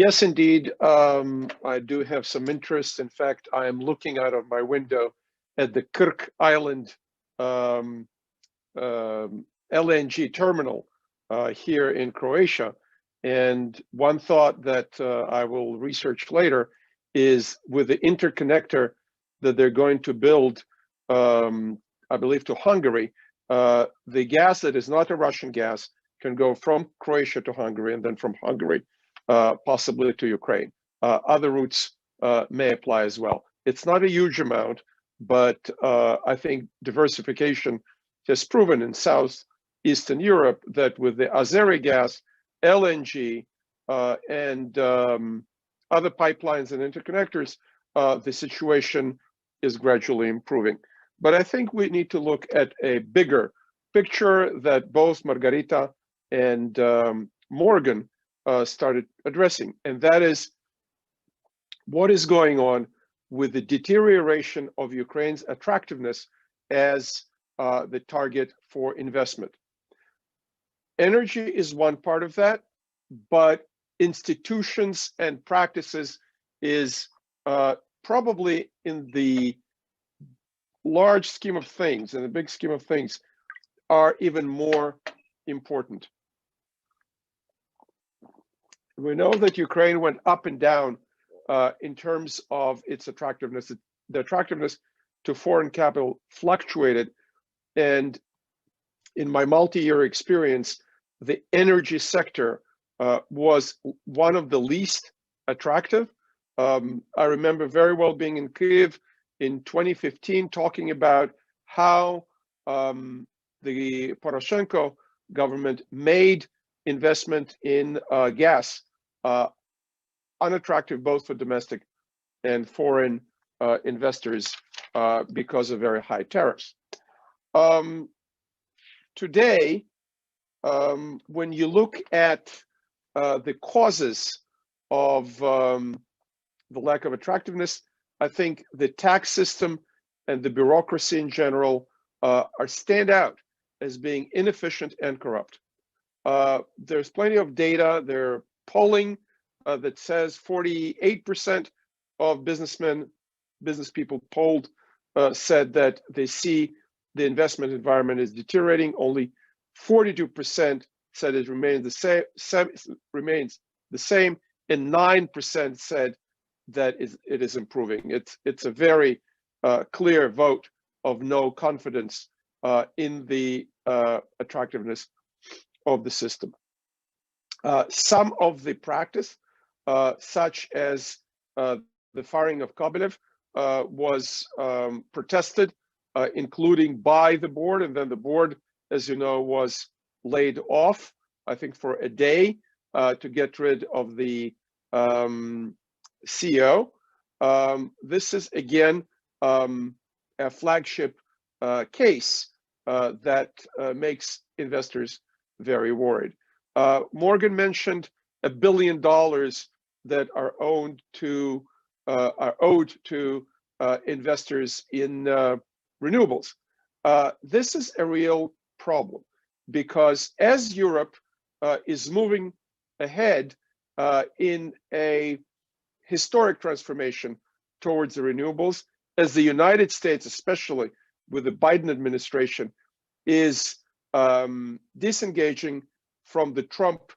Yes, indeed. I do have some interest. In fact, I am looking out of my window at the Kirk Island um, LNG terminal here in Croatia. And one thought that I will research later is with the interconnector that they're going to build, I believe, to Hungary, the gas that is not a Russian gas can go from Croatia to Hungary and then from Hungary possibly to Ukraine. Other routes may apply as well. It's not a huge amount, but I think diversification has proven in Southeastern Europe that with the Azeri gas, LNG, and other pipelines and interconnectors, the situation is gradually improving. But I think we need to look at a bigger picture that both Margarita and Morgan started addressing, and that is what is going on with the deterioration of Ukraine's attractiveness as the target for investment. Energy is one part of that, but institutions and practices is probably in the large scheme of things, in the big scheme of things, are even more important. We know that Ukraine went up and down in terms of its attractiveness. The attractiveness to foreign capital fluctuated. And in my multi-year experience, the energy sector was one of the least attractive. I remember very well being in Kyiv in 2015, talking about how the Poroshenko government made investment in gas unattractive both for domestic and foreign investors because of very high tariffs. Today, when you look at the causes of the lack of attractiveness, I think the tax system and the bureaucracy in general stand out as being inefficient and corrupt. There's plenty of data. There polling that says 48% of business people polled said that they see the investment environment is deteriorating. Only 42% said it remains the same, and 9% said that it is improving. It's a very clear vote of no confidence in the attractiveness of the system. Some of the practice, such as the firing of Kobylev, was protested, including by the board, and then the board, as you know, was laid off, I think, for a day to get rid of the CEO. This is, again, a flagship case that makes investors very worried. Morgan mentioned $1 billion that are owed to investors in renewables. This is a real problem because as Europe is moving ahead in a historic transformation towards the renewables, as the United States, especially with the Biden administration, is disengaging from the Trump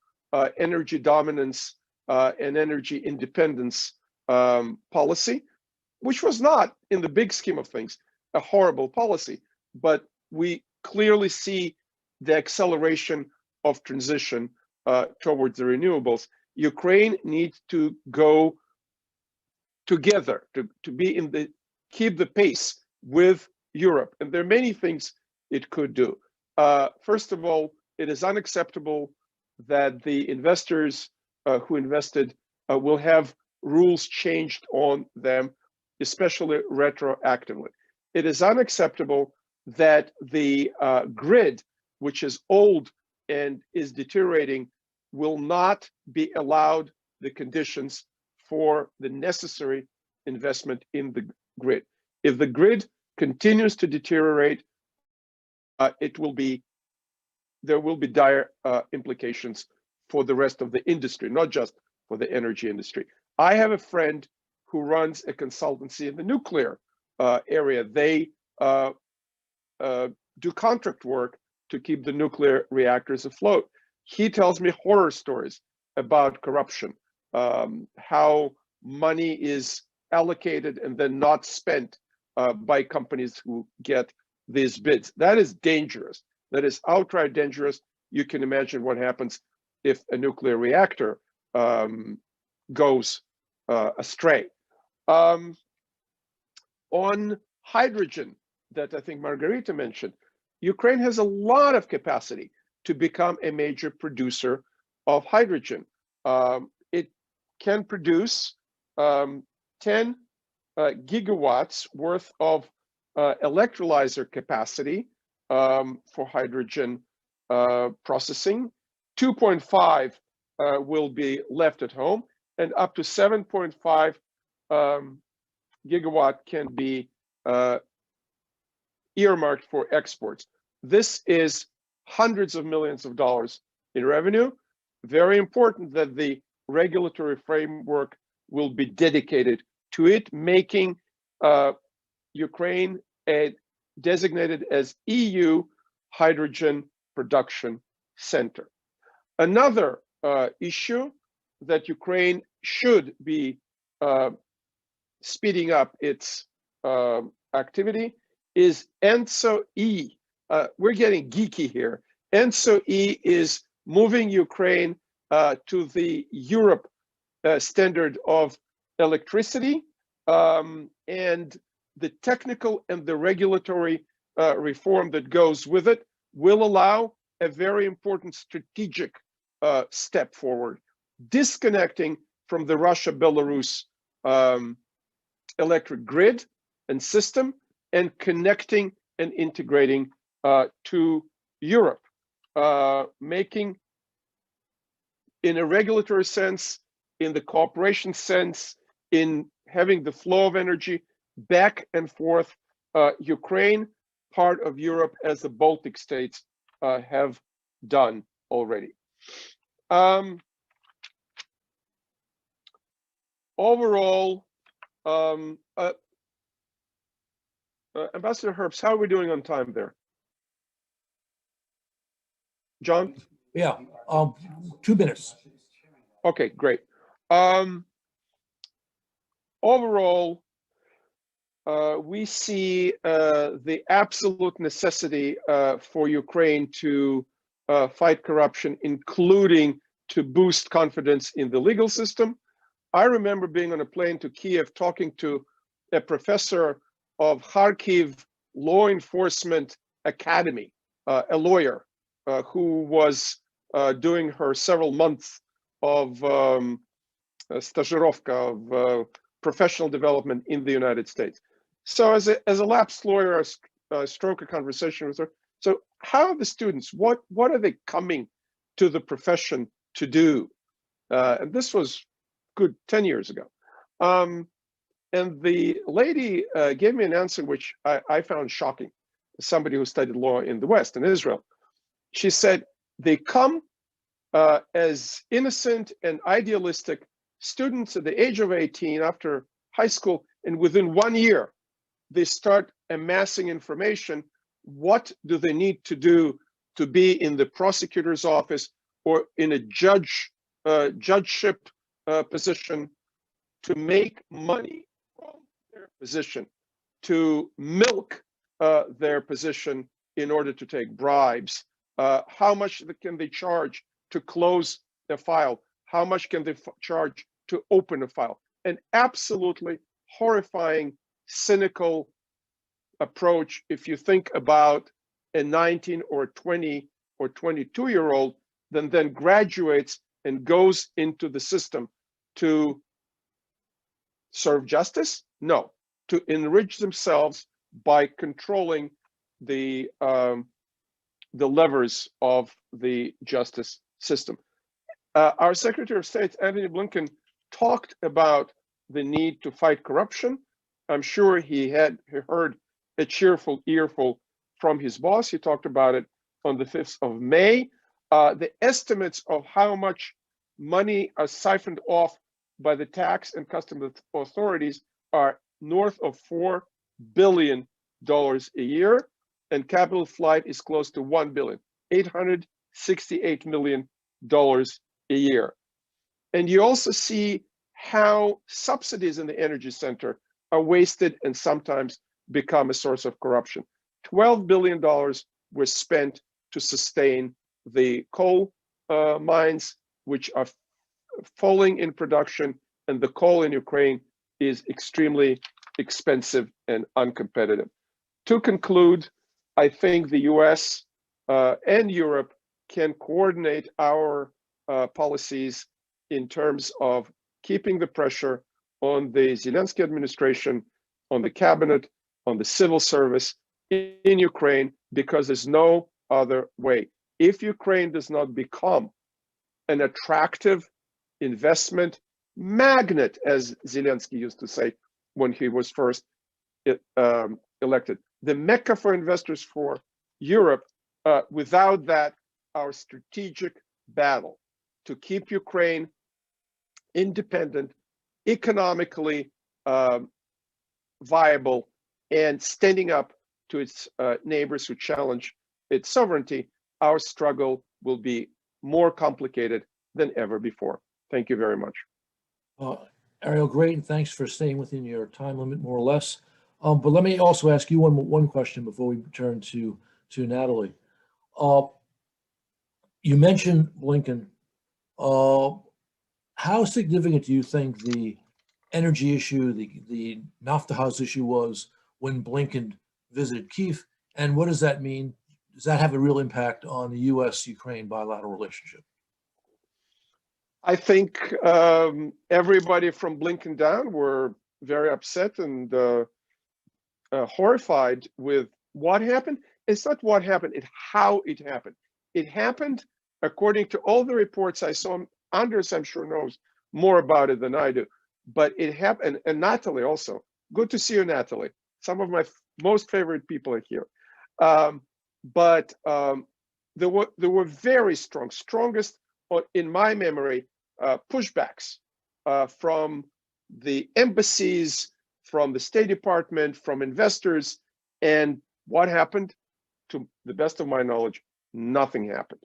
energy dominance and energy independence policy, which was not, in the big scheme of things, a horrible policy, but we clearly see the acceleration of transition towards the renewables. Ukraine needs to go together to be in the keep the pace with Europe, and there are many things it could do. First of all, it is unacceptable that the investors who invested will have rules changed on them, especially retroactively. It is unacceptable that the grid, which is old and is deteriorating, will not be allowed the conditions for the necessary investment in the grid. If the grid continues to deteriorate, there will be dire implications for the rest of the industry, not just for the energy industry. I have a friend who runs a consultancy in the nuclear area. They do contract work to keep the nuclear reactors afloat. He tells me horror stories about corruption, how money is allocated and then not spent by companies who get these bids. That is dangerous. That is outright dangerous. You can imagine what happens if a nuclear reactor goes astray. On hydrogen, that I think Margarita mentioned, Ukraine has a lot of capacity to become a major producer of hydrogen. It can produce 10 gigawatts worth of electrolyzer capacity for hydrogen processing. 2.5 will be left at home, and up to 7.5 gigawatt can be earmarked for exports. This is hundreds of millions of dollars in revenue. Very important that the regulatory framework will be dedicated to it, making Ukraine designated as EU hydrogen production center. Another issue that Ukraine should be speeding up its activity is ENTSO-E. We're getting geeky here. ENTSO-E is moving Ukraine to the Europe standard of electricity, and the technical and the regulatory reform that goes with it will allow a very important strategic step forward, disconnecting from the Russia-Belarus electric grid and system and connecting and integrating to Europe, making, in a regulatory sense, in the cooperation sense, in having the flow of energy back and forth, Ukraine, part of Europe, as the Baltic states have done already. Overall, Ambassador Herbst, how are we doing on time there? John? Yeah, 2 minutes. Okay, great. Overall, we see the absolute necessity for Ukraine to fight corruption, including to boost confidence in the legal system. I remember being on a plane to Kiev talking to a professor of Kharkiv Law Enforcement Academy, a lawyer who was doing her several months of stażировка, of professional development in the United States. So as a lapsed lawyer, I struck a conversation with her. So how are the students, what are they coming to the profession to do? And this was good 10 years ago. And the lady gave me an answer which I found shocking, as somebody who studied law in the West, in Israel. She said, they come as innocent and idealistic students at the age of 18 after high school, and within 1 year, they start amassing information. What do they need to do to be in the prosecutor's office or in a judgeship position, to make money from their position, to milk their position in order to take bribes? How much can they charge to close a file? How much can they charge to open a file? An absolutely horrifying, cynical approach if you think about a 19 or 20 or 22-year-old then graduates and goes into the system to serve justice? No, to enrich themselves by controlling the levers of the justice system. Our Secretary of State, Antony Blinken, talked about the need to fight corruption. I'm sure he heard a cheerful earful from his boss. He talked about it on the 5th of May. The estimates of how much money are siphoned off by the tax and customs authorities are north of $4 billion a year, and capital flight is close to $1 billion, $868 million a year. And you also see how subsidies in the energy sector are wasted and sometimes become a source of corruption. $12 billion was spent to sustain the coal mines, which are falling in production, and the coal in Ukraine is extremely expensive and uncompetitive. To conclude, I think the US and Europe can coordinate our policies in terms of keeping the pressure on the Zelensky administration, on the cabinet, on the civil service in Ukraine, because there's no other way. If Ukraine does not become an attractive investment magnet, as Zelensky used to say when he was first elected, the Mecca for investors for Europe, without that, our strategic battle to keep Ukraine independent, economically viable, and standing up to its neighbors who challenge its sovereignty, our struggle will be more complicated than ever before. Thank you very much. Ariel, great, and thanks for staying within your time limit, more or less. But let me also ask you one question before we turn to Natalie. You mentioned Blinken. How significant do you think the energy issue, the Naftahaz issue was when Blinken visited Kyiv, and what does that mean? Does that have a real impact on the U.S.-Ukraine bilateral relationship? I think everybody from Blinken down were very upset and horrified with what happened. It's not what happened, it's how it happened. It happened according to all the reports I saw. Anders, I'm sure, knows more about it than I do. But it happened, and Natalie also. Good to see you, Natalie. Some of my most favorite people are here. But there were very strongest, in my memory, pushbacks from the embassies, from the State Department, from investors. And what happened? To the best of my knowledge, nothing happened.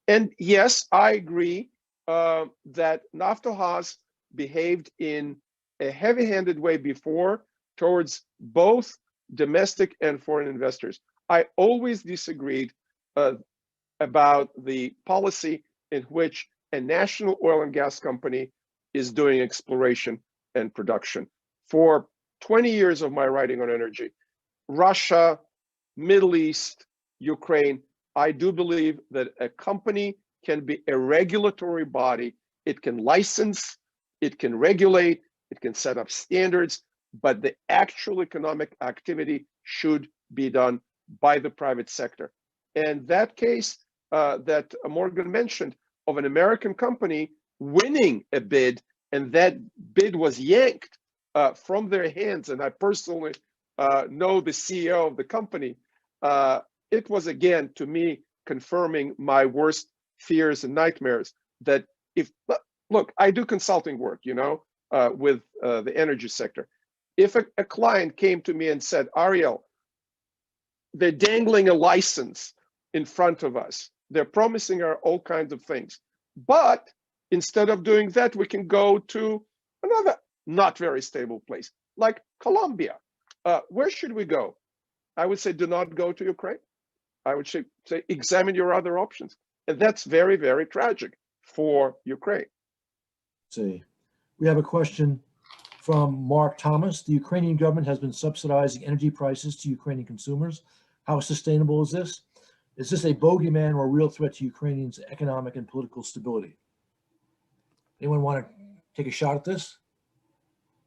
And yes, I agree that Naftahaz behaved in a heavy-handed way before towards both domestic and foreign investors. I always disagreed about the policy in which a national oil and gas company is doing exploration and production. For 20 years of my writing on energy, Russia, Middle East, Ukraine, I do believe that a company can be a regulatory body. It can license, it can regulate, it can set up standards, but the actual economic activity should be done by the private sector. And that case that Morgan mentioned of an American company winning a bid, and that bid was yanked from their hands, and I personally know the CEO of the company, it was, again, to me, confirming my worst fears and nightmares that look, I do consulting work, with the energy sector. If a client came to me and said, Ariel, they're dangling a license in front of us. They're promising us all kinds of things. But instead of doing that, we can go to another not very stable place, like Colombia. Where should we go? I would say, do not go to Ukraine. I would say examine your other options. And that's very, very tragic for Ukraine. See, we have a question from Mark Thomas. The Ukrainian government has been subsidizing energy prices to Ukrainian consumers. How sustainable is this? Is this a bogeyman or a real threat to Ukrainians' economic and political stability? Anyone want to take a shot at this?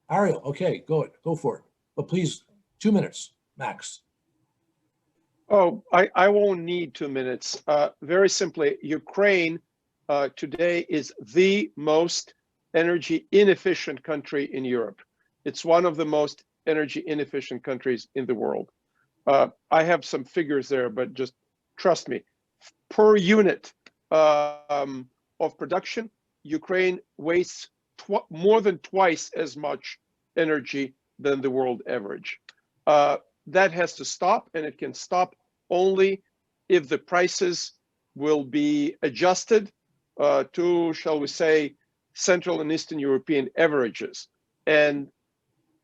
Ariel, okay, go for it. But please, 2 minutes max. Oh, I won't need 2 minutes. Very simply, Ukraine today is the most energy inefficient country in Europe. It's one of the most energy inefficient countries in the world. I have some figures there, but just trust me. Per unit of production, Ukraine wastes more than twice as much energy than the world average. That has to stop, and it can stop only if the prices will be adjusted to, shall we say, Central and Eastern European averages. And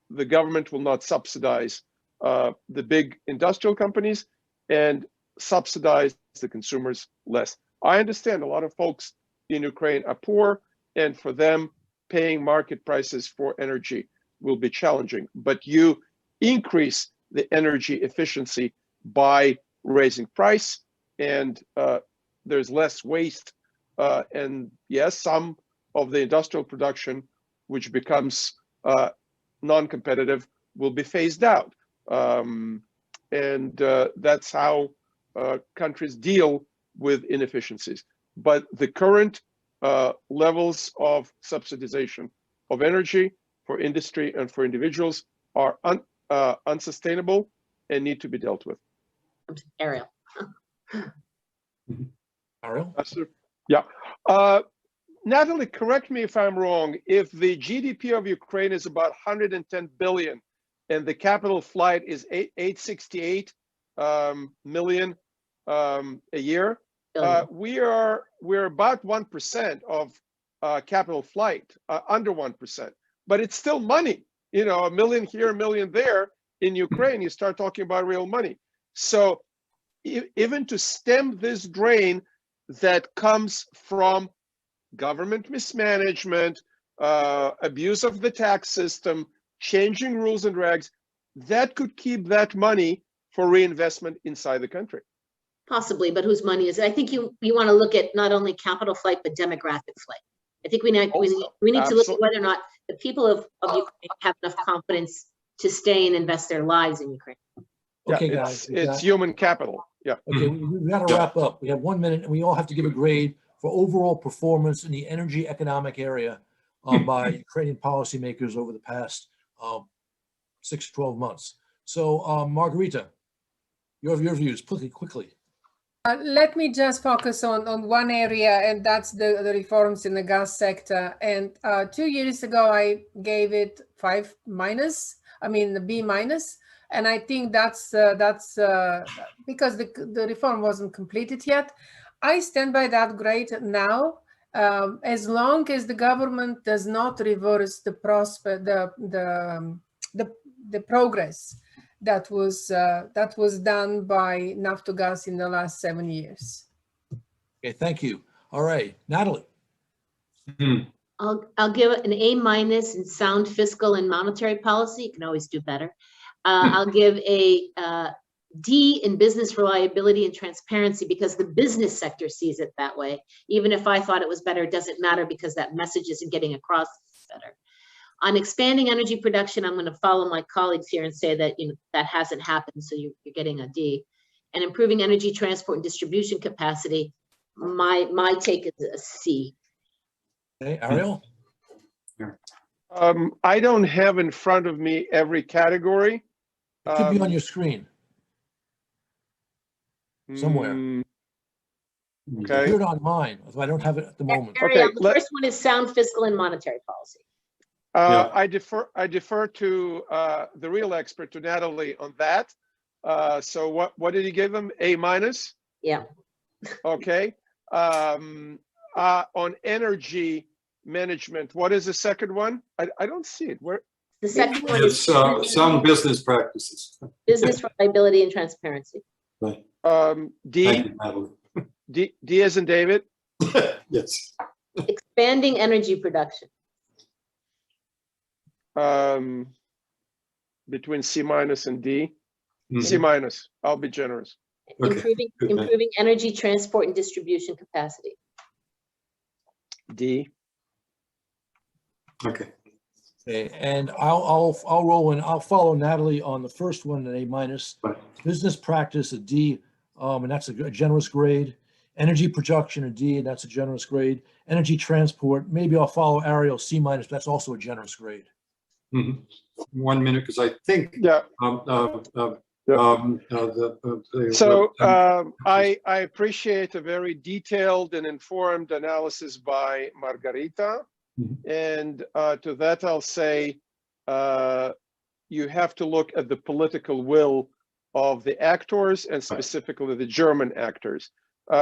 the government will not subsidize the big industrial companies and subsidize the consumers less. I understand a lot of folks in Ukraine are poor, and for them, paying market prices for energy will be challenging. But you increase the energy efficiency by raising price, and there's less waste. And yes, some of the industrial production, which becomes non-competitive, will be phased out. And that's how countries deal with inefficiencies. But the current levels of subsidization of energy for industry and for individuals are unsustainable and need to be dealt with. Ariel. Ariel? Yeah. Natalie, correct me if I'm wrong. If the GDP of Ukraine is about 110 billion and the capital flight is 868 million a year, we're about 1% of capital flight, under 1%. But it's still money. You know, a million here, a million there. In Ukraine, you start talking about real money. So even to stem this drain that comes from government mismanagement, abuse of the tax system, changing rules and regs, that could keep that money for reinvestment inside the country. Possibly, but whose money is it? I think you want to look at not only capital flight, but demographic flight. I think we need to look at whether or not the people of Ukraine have enough confidence to stay and invest their lives in Ukraine. Okay, Yeah, guys. it's human capital. Yeah. Okay, we got to wrap up. We have 1 minute, and we all have to give a grade for overall performance in the energy economic area by Ukrainian policymakers over the past 6 to 12 months. So, Margarita, your views, quickly. Let me just focus on one area, and that's the reforms in the gas sector. And 2 years ago, I gave it 5 minus, the B minus. And I think that's because the reform wasn't completed yet. I stand by that grade now, as long as the government does not reverse the progress that was done by Naftogaz in the last 7 years. Okay, thank you. All right, Natalie. I'll give it an A minus in sound fiscal and monetary policy. You can always do better. I'll give a D in business reliability and transparency because the business sector sees it that way. Even if I thought it was better, it doesn't matter because that message isn't getting across better. On expanding energy production, I'm going to follow my colleagues here and say that that hasn't happened, so you're getting a D. And improving energy transport and distribution capacity, my take is a C. Okay, Ariel? I don't have in front of me every category. It could be on your screen somewhere. Okay. Put it on mine, although I don't have it at the moment. Ariel, Okay, the first one is sound fiscal and monetary policy. I defer to the real expert, to Natalie, on that. So what did he give them? A minus? Yeah. Okay. On energy management, what is the second one? I don't see it. Where? The second one is sound business practices. business reliability and transparency. Right. D. Thank you, Natalie. D as in David. Yes. Expanding energy production. Between C minus and D. Mhm. C minus. I'll be generous. Okay. Improving energy transport and distribution capacity. D. Okay. Okay, and I'll roll in. I'll follow Natalie on the first one, an A minus. Right. Business practice, a D, and that's a generous grade. Energy production, a D, and that's a generous grade. Energy transport, maybe I'll follow Ariel, C minus, but that's also a generous grade. 1 minute, because I think So I appreciate a very detailed and informed analysis by Margarita. And to that, I'll say you have to look at the political will of the actors and specifically the German actors.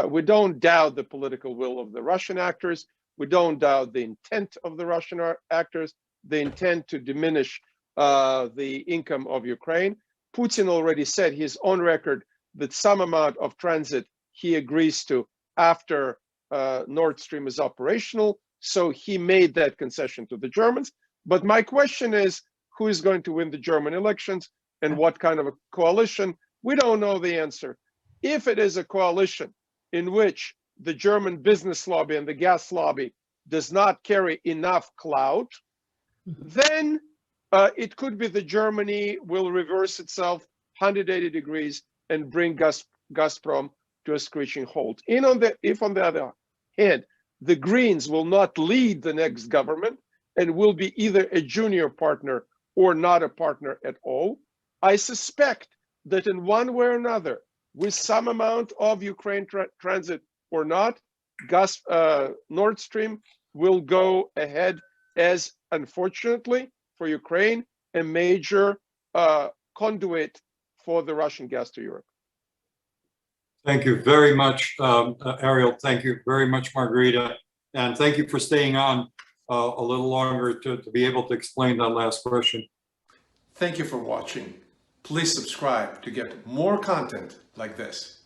We don't doubt the political will of the Russian actors. We don't doubt the intent of the Russian actors, the intent to diminish the income of Ukraine. Putin already said his own record that some amount of transit he agrees to after Nord Stream is operational. So he made that concession to the Germans. But my question is, who is going to win the German elections and what kind of a coalition? We don't know the answer. If it is a coalition in which the German business lobby and the gas lobby does not carry enough clout, then it could be that Germany will reverse itself 180 degrees and bring Gazprom to a screeching halt. If on the other hand, the Greens will not lead the next government and will be either a junior partner or not a partner at all, I suspect that in one way or another, with some amount of Ukraine transit or not, Nord Stream will go ahead as, unfortunately for Ukraine, a major conduit for the Russian gas to Europe. Thank you very much, Ariel. Thank you very much, Margarita. And thank you for staying on a little longer to be able to explain that last question. Thank you for watching. Please subscribe to get more content like this.